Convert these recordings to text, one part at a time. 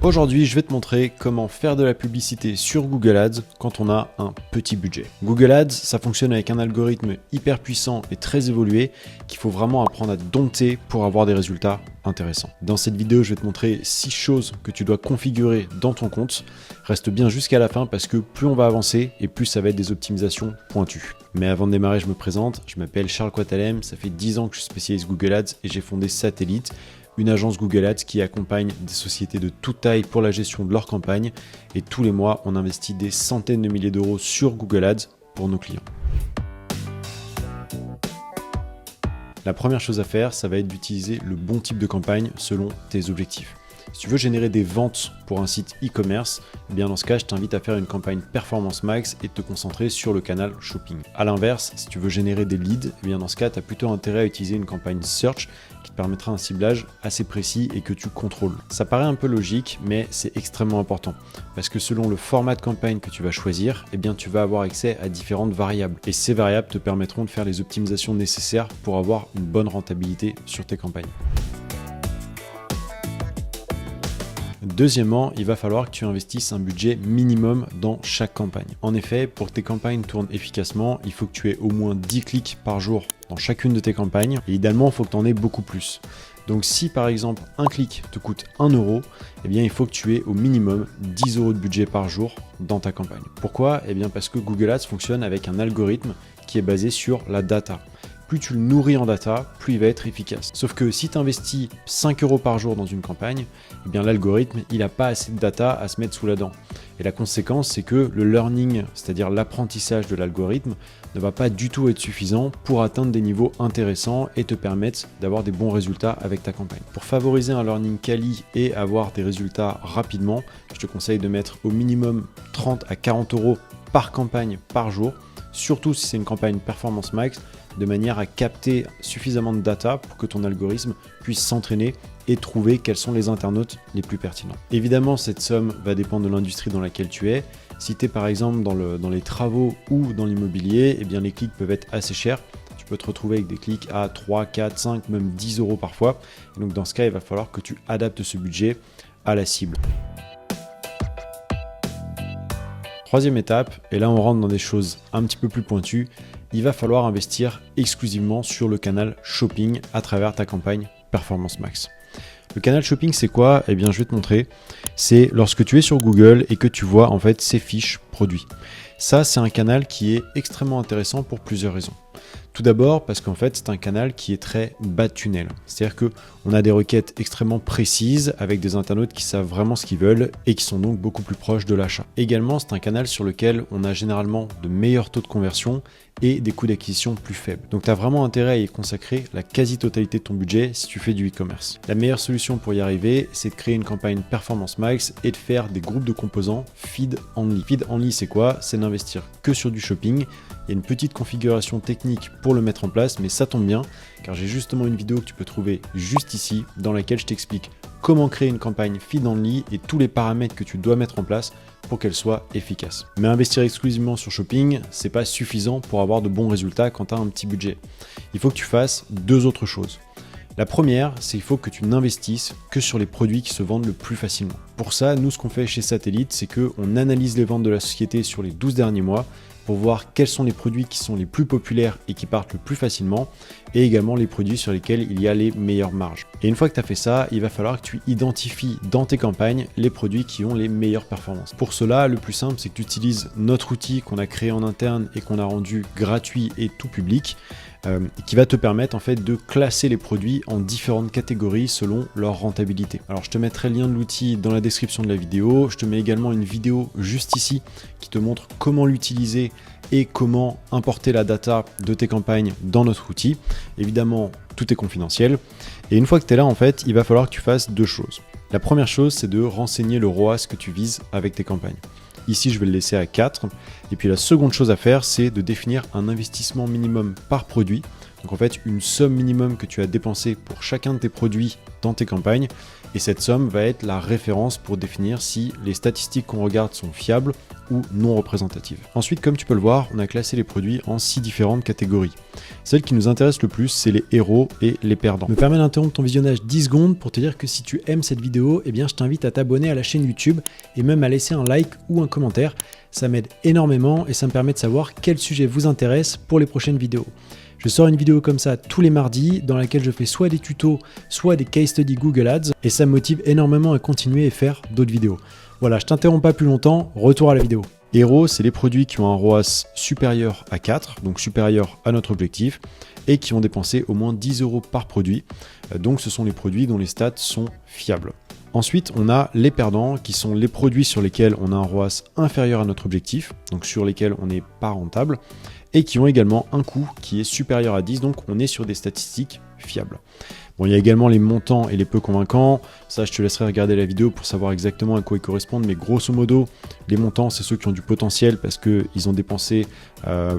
Aujourd'hui, je vais te montrer comment faire de la publicité sur Google Ads quand on a un petit budget. Google Ads, ça fonctionne avec un algorithme hyper puissant et très évolué qu'il faut vraiment apprendre à dompter pour avoir des résultats intéressants. Dans cette vidéo, je vais te montrer 6 choses que tu dois configurer dans ton compte. Reste bien jusqu'à la fin parce que plus on va avancer et plus ça va être des optimisations pointues. Mais avant de démarrer, je me présente. Je m'appelle Charles Coatalem, ça fait 10 ans que je suis spécialiste Google Ads et j'ai fondé Satellite, une agence Google Ads qui accompagne des sociétés de toute taille pour la gestion de leurs campagnes. Et tous les mois, on investit des centaines de milliers d'euros sur Google Ads pour nos clients. La première chose à faire, ça va être d'utiliser le bon type de campagne selon tes objectifs. Si tu veux générer des ventes pour un site e-commerce, eh bien dans ce cas, je t'invite à faire une campagne Performance Max et te concentrer sur le canal Shopping. A l'inverse, si tu veux générer des leads, eh bien dans ce cas, tu as plutôt intérêt à utiliser une campagne Search qui te permettra un ciblage assez précis et que tu contrôles. Ça paraît un peu logique, mais c'est extrêmement important parce que selon le format de campagne que tu vas choisir, eh bien tu vas avoir accès à différentes variables et ces variables te permettront de faire les optimisations nécessaires pour avoir une bonne rentabilité sur tes campagnes. Deuxièmement, il va falloir que tu investisses un budget minimum dans chaque campagne. En effet, pour que tes campagnes tournent efficacement, il faut que tu aies au moins 10 clics par jour dans chacune de tes campagnes et idéalement, il faut que tu en aies beaucoup plus. Donc si par exemple un clic te coûte 1 euro, eh bien il faut que tu aies au minimum 10 euros de budget par jour dans ta campagne. Pourquoi ? Eh bien parce que Google Ads fonctionne avec un algorithme qui est basé sur la data. Plus tu le nourris en data, plus il va être efficace. Sauf que si tu investis 5 euros par jour dans une campagne, eh bien l'algorithme, il n'a pas assez de data à se mettre sous la dent. Et la conséquence, c'est que le learning, c'est-à-dire l'apprentissage de l'algorithme, ne va pas du tout être suffisant pour atteindre des niveaux intéressants et te permettre d'avoir des bons résultats avec ta campagne. Pour favoriser un learning quali et avoir des résultats rapidement, je te conseille de mettre au minimum 30 à 40 euros par campagne par jour, surtout si c'est une campagne Performance Max, de manière à capter suffisamment de data pour que ton algorithme puisse s'entraîner et trouver quels sont les internautes les plus pertinents. Évidemment, cette somme va dépendre de l'industrie dans laquelle tu es. Si tu es par exemple dans les travaux ou dans l'immobilier, eh bien les clics peuvent être assez chers. Tu peux te retrouver avec des clics à 3, 4, 5, même 10 euros parfois. Et donc dans ce cas, il va falloir que tu adaptes ce budget à la cible. Troisième étape, et là on rentre dans des choses un petit peu plus pointues, il va falloir investir exclusivement sur le canal Shopping à travers ta campagne Performance Max. Le canal Shopping, c'est quoi ? Eh bien, je vais te montrer. C'est lorsque tu es sur Google et que tu vois en fait ces fiches produits. Ça, c'est un canal qui est extrêmement intéressant pour plusieurs raisons. Tout d'abord parce qu'en fait, c'est un canal qui est très bas de tunnel. C'est-à-dire qu'on a des requêtes extrêmement précises avec des internautes qui savent vraiment ce qu'ils veulent et qui sont donc beaucoup plus proches de l'achat. Également, c'est un canal sur lequel on a généralement de meilleurs taux de conversion et des coûts d'acquisition plus faibles. Donc tu as vraiment intérêt à y consacrer la quasi-totalité de ton budget si tu fais du e-commerce. La meilleure solution pour y arriver, c'est de créer une campagne Performance Max et de faire des groupes de composants feed only. Feed only, c'est quoi ? C'est d'investir que sur du shopping. Il y a une petite configuration technique pour le mettre en place, mais ça tombe bien car j'ai justement une vidéo que tu peux trouver juste ici dans laquelle je t'explique comment créer une campagne feed only et tous les paramètres que tu dois mettre en place pour qu'elle soit efficace. Mais investir exclusivement sur shopping, c'est pas suffisant pour avoir de bons résultats quand tu as un petit budget. Il faut que tu fasses deux autres choses. La première, c'est qu'il faut que tu n'investisses que sur les produits qui se vendent le plus facilement. Pour ça, nous, ce qu'on fait chez Satellite, c'est qu'on analyse les ventes de la société sur les 12 derniers mois pour voir quels sont les produits qui sont les plus populaires et qui partent le plus facilement, et également les produits sur lesquels il y a les meilleures marges. Et une fois que tu as fait ça, il va falloir que tu identifies dans tes campagnes les produits qui ont les meilleures performances. Pour cela, le plus simple, c'est que tu utilises notre outil qu'on a créé en interne et qu'on a rendu gratuit et tout public, qui va te permettre en fait de classer les produits en différentes catégories selon leur rentabilité. Alors je te mettrai le lien de l'outil dans la description de la vidéo, je te mets également une vidéo juste ici qui te montre comment l'utiliser et comment importer la data de tes campagnes dans notre outil. Évidemment, tout est confidentiel. Et une fois que tu es là, en fait, il va falloir que tu fasses deux choses. La première chose, c'est de renseigner le ROAS que tu vises avec tes campagnes. Ici, je vais le laisser à 4. Et puis la seconde chose à faire, c'est de définir un investissement minimum par produit. Donc en fait, une somme minimum que tu as dépensée pour chacun de tes produits dans tes campagnes. Et cette somme va être la référence pour définir si les statistiques qu'on regarde sont fiables ou non représentatives. Ensuite, comme tu peux le voir, on a classé les produits en 6 différentes catégories. Celle qui nous intéresse le plus, c'est les héros et les perdants. Je me permets d'interrompre ton visionnage 10 secondes pour te dire que si tu aimes cette vidéo, eh bien je t'invite à t'abonner à la chaîne YouTube et même à laisser un like ou un commentaire. Ça m'aide énormément et ça me permet de savoir quel sujet vous intéresse pour les prochaines vidéos. Je sors une vidéo comme ça tous les mardis dans laquelle je fais soit des tutos, soit des case studies Google Ads et ça me motive énormément à continuer et faire d'autres vidéos. Voilà, je t'interromps pas plus longtemps, retour à la vidéo. Héros, c'est les produits qui ont un ROAS supérieur à 4, donc supérieur à notre objectif, et qui ont dépensé au moins 10 € par produit. Donc ce sont les produits dont les stats sont fiables. Ensuite, on a les perdants, qui sont les produits sur lesquels on a un ROAS inférieur à notre objectif, donc sur lesquels on n'est pas rentable, et qui ont également un coût qui est supérieur à 10, donc on est sur des statistiques fiables. Bon, il y a également les montants et les peu convaincants. Ça, je te laisserai regarder la vidéo pour savoir exactement à quoi ils correspondent. Mais grosso modo, les montants, c'est ceux qui ont du potentiel parce qu'ils ont dépensé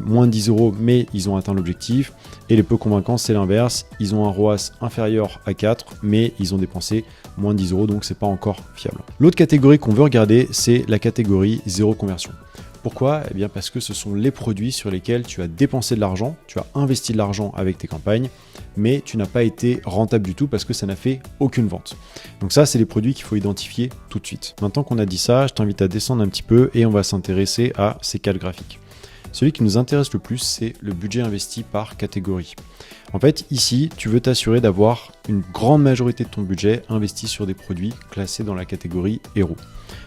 moins de 10 €, mais ils ont atteint l'objectif. Et les peu convaincants, c'est l'inverse. Ils ont un ROAS inférieur à 4, mais ils ont dépensé moins de 10 €, donc c'est pas encore fiable. L'autre catégorie qu'on veut regarder, c'est la catégorie zéro conversion. Pourquoi ? Eh bien parce que ce sont les produits sur lesquels tu as dépensé de l'argent, tu as investi de l'argent avec tes campagnes, mais tu n'as pas été rentable du tout parce que ça n'a fait aucune vente. Donc ça, c'est les produits qu'il faut identifier tout de suite. Maintenant qu'on a dit ça, je t'invite à descendre un petit peu et on va s'intéresser à ces 4 graphiques. Celui qui nous intéresse le plus, c'est le budget investi par catégorie. En fait, ici, tu veux t'assurer d'avoir une grande majorité de ton budget investi sur des produits classés dans la catégorie héros.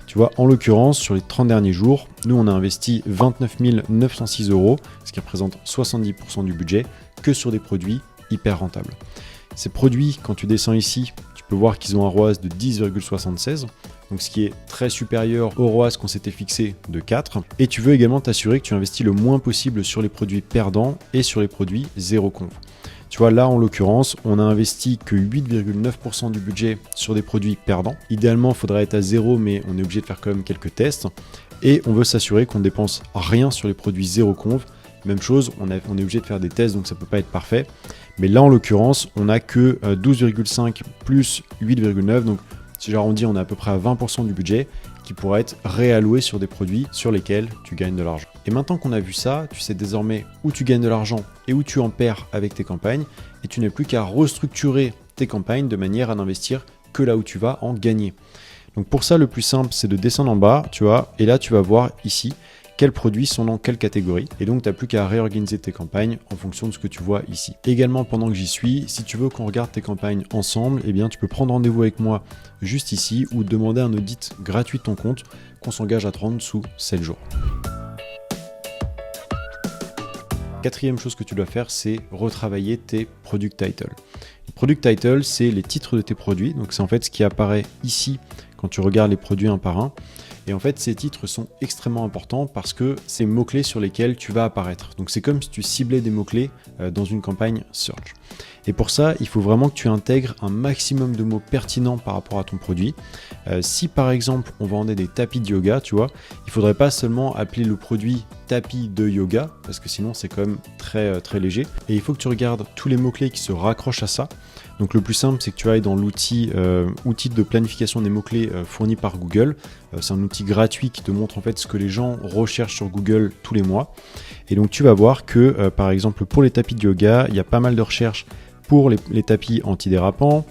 Tu vois, en l'occurrence, sur les 30 derniers jours, nous, on a investi 29 906 €, ce qui représente 70% du budget, que sur des produits hyper rentables. Ces produits, quand tu descends ici, tu peux voir qu'ils ont un ROAS de 10,76, donc ce qui est très supérieur au ROAS qu'on s'était fixé de 4. Et tu veux également t'assurer que tu investis le moins possible sur les produits perdants et sur les produits zéro conv. Tu vois, là, en l'occurrence, on a investi que 8,9% du budget sur des produits perdants. Idéalement, il faudrait être à 0, mais on est obligé de faire quand même quelques tests. Et on veut s'assurer qu'on ne dépense rien sur les produits zéro conv. Même chose, on est obligé de faire des tests, donc ça ne peut pas être parfait. Mais là, en l'occurrence, on n'a que 12,5 plus 8,9. Donc, si j'arrondis, on est à peu près à 20% du budget qui pourrait être réalloué sur des produits sur lesquels tu gagnes de l'argent. Et maintenant qu'on a vu ça, tu sais désormais où tu gagnes de l'argent et où tu en perds avec tes campagnes, et tu n'as plus qu'à restructurer tes campagnes de manière à n'investir que là où tu vas en gagner. Donc pour ça, le plus simple, c'est de descendre en bas, tu vois, et là tu vas voir ici quels produits sont dans quelle catégorie. Et donc, tu n'as plus qu'à réorganiser tes campagnes en fonction de ce que tu vois ici. Également, pendant que j'y suis, si tu veux qu'on regarde tes campagnes ensemble, eh bien, tu peux prendre rendez-vous avec moi juste ici ou demander un audit gratuit de ton compte qu'on s'engage à te rendre sous 7 jours. Quatrième chose que tu dois faire, c'est retravailler tes product titles. Les product titles, c'est les titres de tes produits. Donc, c'est en fait ce qui apparaît ici quand tu regardes les produits un par un. Et en fait, ces titres sont extrêmement importants parce que c'est les mots-clés sur lesquels tu vas apparaître. Donc, c'est comme si tu ciblais des mots-clés dans une campagne search. Et pour ça, il faut vraiment que tu intègres un maximum de mots pertinents par rapport à ton produit. Si par exemple, on vendait des tapis de yoga, tu vois, il ne faudrait pas seulement appeler le produit tapis de yoga parce que sinon, c'est quand même très léger. Et il faut que tu regardes tous les mots-clés qui se raccrochent à ça. Donc le plus simple, c'est que tu ailles dans l'outil outil de planification des mots-clés fourni par Google. C'est un outil gratuit qui te montre en fait ce que les gens recherchent sur Google tous les mois. Et donc tu vas voir que par exemple pour les tapis de yoga, il y a pas mal de recherches pour les tapis antidérapants,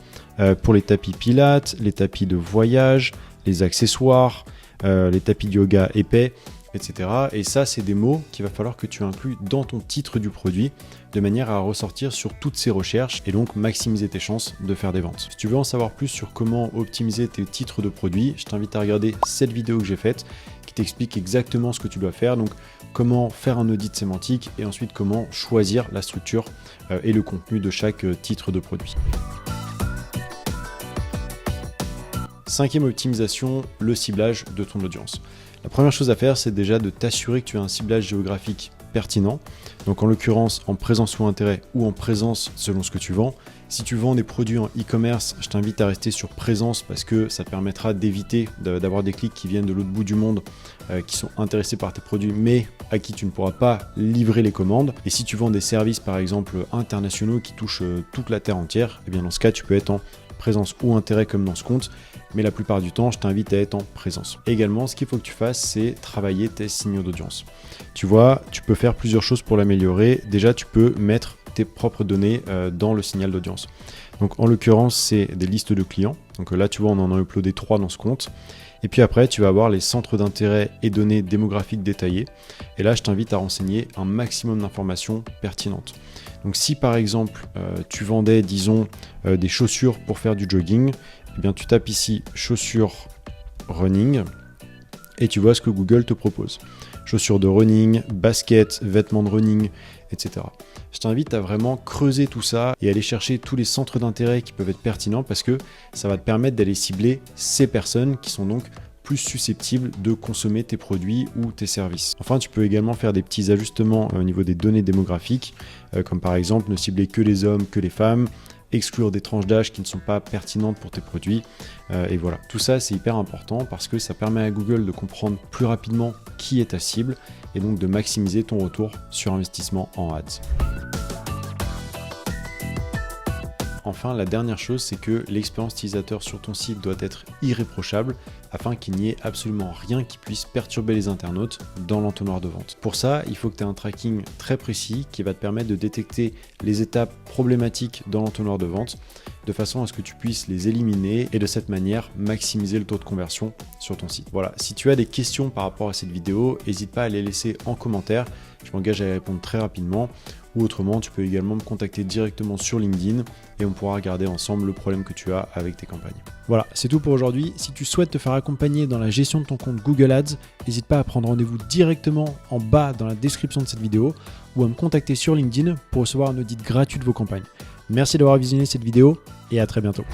pour les tapis pilates, les tapis de voyage, les accessoires, les tapis de yoga épais, etc. Et ça, c'est des mots qu'il va falloir que tu inclues dans ton titre du produit de manière à ressortir sur toutes ces recherches et donc maximiser tes chances de faire des ventes. Si tu veux en savoir plus sur comment optimiser tes titres de produits, je t'invite à regarder cette vidéo que j'ai faite qui t'explique exactement ce que tu dois faire. Donc, comment faire un audit sémantique et ensuite comment choisir la structure et le contenu de chaque titre de produit. Cinquième optimisation, le ciblage de ton audience. La première chose à faire, c'est déjà de t'assurer que tu as un ciblage géographique pertinent. Donc en l'occurrence, en présence ou intérêt ou en présence selon ce que tu vends. Si tu vends des produits en e-commerce, je t'invite à rester sur présence parce que ça te permettra d'éviter d'avoir des clics qui viennent de l'autre bout du monde qui sont intéressés par tes produits mais à qui tu ne pourras pas livrer les commandes. Et si tu vends des services par exemple internationaux qui touchent toute la terre entière, et bien dans ce cas tu peux être en présence ou intérêt comme dans ce compte, mais la plupart du temps, je t'invite à être en présence. Également, ce qu'il faut que tu fasses, c'est travailler tes signaux d'audience. Tu vois, tu peux faire plusieurs choses pour l'améliorer. Déjà, tu peux mettre tes propres données dans le signal d'audience. Donc en l'occurrence, c'est des listes de clients. Donc là, tu vois, on en a uploadé 3 dans ce compte. Et puis après, tu vas avoir les centres d'intérêt et données démographiques détaillées. Et là, je t'invite à renseigner un maximum d'informations pertinentes. Donc si par exemple, tu vendais, disons, des chaussures pour faire du jogging, eh bien tu tapes ici chaussures running et tu vois ce que Google te propose. Chaussures de running, baskets, vêtements de running, etc. Je t'invite à vraiment creuser tout ça et aller chercher tous les centres d'intérêt qui peuvent être pertinents parce que ça va te permettre d'aller cibler ces personnes qui sont donc plus susceptibles de consommer tes produits ou tes services. Enfin, tu peux également faire des petits ajustements au niveau des données démographiques, comme par exemple ne cibler que les hommes, que les femmes, exclure des tranches d'âge qui ne sont pas pertinentes pour tes produits. Et voilà, tout ça c'est hyper important parce que ça permet à Google de comprendre plus rapidement qui est ta cible et donc de maximiser ton retour sur investissement en ads. Enfin, la dernière chose, c'est que l'expérience utilisateur sur ton site doit être irréprochable afin qu'il n'y ait absolument rien qui puisse perturber les internautes dans l'entonnoir de vente. Pour ça, il faut que tu aies un tracking très précis qui va te permettre de détecter les étapes problématiques dans l'entonnoir de vente de façon à ce que tu puisses les éliminer et de cette manière maximiser le taux de conversion sur ton site. Voilà, si tu as des questions par rapport à cette vidéo, n'hésite pas à les laisser en commentaire. Je m'engage à y répondre très rapidement. Ou autrement, tu peux également me contacter directement sur LinkedIn et on pourra regarder ensemble le problème que tu as avec tes campagnes. Voilà, c'est tout pour aujourd'hui. Si tu souhaites te faire accompagner dans la gestion de ton compte Google Ads, n'hésite pas à prendre rendez-vous directement en bas dans la description de cette vidéo ou à me contacter sur LinkedIn pour recevoir un audit gratuit de vos campagnes. Merci d'avoir visionné cette vidéo et à très bientôt.